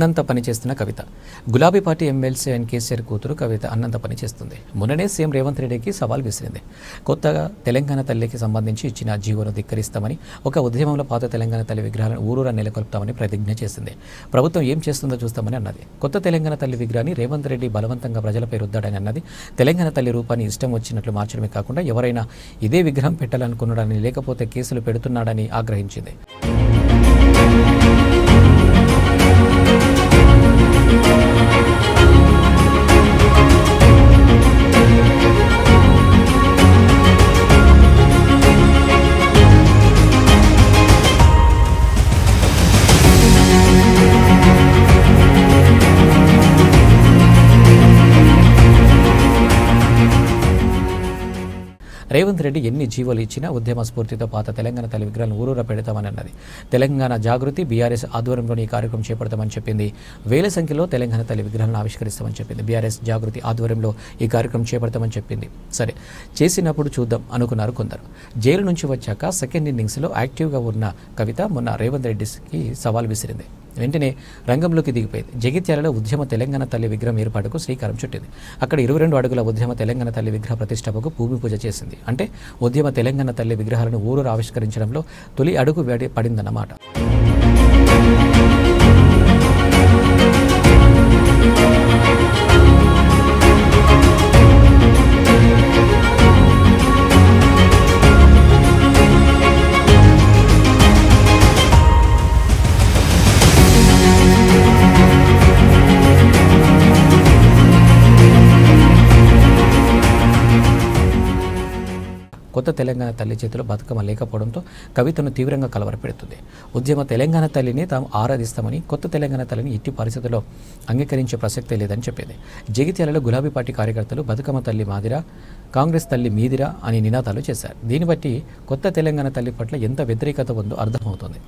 అన్నంత పనిచేస్తున్న కవిత. గులాబీ పార్టీ ఎమ్మెల్సీ అండ్ కేసీఆర్ కూతురు కవిత అన్నంత పనిచేస్తుంది. మొన్ననే సీఎం రేవంత్ రెడ్డికి సవాల్ విసిరింది. కొత్తగా తెలంగాణ తల్లికి సంబంధించి ఇచ్చిన జీవోను ధిక్కరిస్తామని, ఒక ఉద్యమంలో పాత తెలంగాణ తల్లి విగ్రహాలను ఊరూరా నెలకొల్పుతామని ప్రతిజ్ఞ చేసింది. ప్రభుత్వం ఏం చేస్తుందో చూస్తామని అన్నది. కొత్త తెలంగాణ తల్లి విగ్రహాన్ని రేవంత్ రెడ్డి బలవంతంగా ప్రజలపై రుద్దాడని అన్నది. తెలంగాణ తల్లి రూపాన్ని ఇష్టం వచ్చినట్లు మార్చడమే కాకుండా ఎవరైనా ఇదే విగ్రహం పెట్టాలనుకున్నాడని, లేకపోతే కేసులు పెడుతున్నాడని ఆగ్రహించింది. రేవంత్ రెడ్డి ఎన్ని జీవోలు ఇచ్చినా ఉద్యమ స్ఫూర్తితో పాత తెలంగాణ తల్లి విగ్రహాలను ఊరూరా పెడతామని అన్నది. తెలంగాణ జాగృతి బీఆర్ఎస్ ఆధ్వర్యంలోని ఈ కార్యక్రమం చేపడతామని చెప్పింది. వేల సంఖ్యలో తెలంగాణ తల్లి విగ్రహాలను ఆవిష్కరిస్తామని చెప్పింది. బీఆర్ఎస్ జాగృతి ఆధ్వర్యంలో ఈ కార్యక్రమం చేపడతామని చెప్పింది. సరే, చేసినప్పుడు చూద్దాం అనుకున్నారు కొందరు. జైలు నుంచి వచ్చాక సెకండ్ ఇన్నింగ్స్లో యాక్టివ్గా ఉన్న కవిత మొన్న రేవంత్ రెడ్డికి సవాల్ విసిరింది. వెంటనే రంగంలోకి దిగిపోయింది. జగిత్యాలలో ఉద్యమ తెలంగాణ తల్లి విగ్రహం ఏర్పాటుకు శ్రీకారం చుట్టింది. అక్కడ 22 అడుగుల ఉద్యమ తెలంగాణ తల్లి విగ్రహ ప్రతిష్టకు భూమి పూజ చేసింది. అంటే ఉద్యమ తెలంగాణ తల్లి విగ్రహాలను ఊరూరు ఆవిష్కరించడంలో తొలి అడుగు పడిందన్నమాట. కొత్త తెలంగాణ తల్లి చేతిలో బతుకమ్మ లేకపోవడంతో కవితను తీవ్రంగా కలవరపెడుతుంది. ఉద్యమ తెలంగాణ తల్లిని తాము ఆరాధిస్తామని, కొత్త తెలంగాణ తల్లిని ఎట్టి పరిస్థితుల్లో అంగీకరించే ప్రసక్తే లేదని చెప్పింది. జగిత్యాలలో గులాబీ పార్టీ కార్యకర్తలు బతుకమ్మ తల్లి మాదిరా, కాంగ్రెస్ తల్లి మీదిరా అని నినాదాలు చేశారు. దీన్ని బట్టి కొత్త తెలంగాణ తల్లి పట్ల ఎంత వ్యతిరేకత ఉందో అర్థమవుతోంది.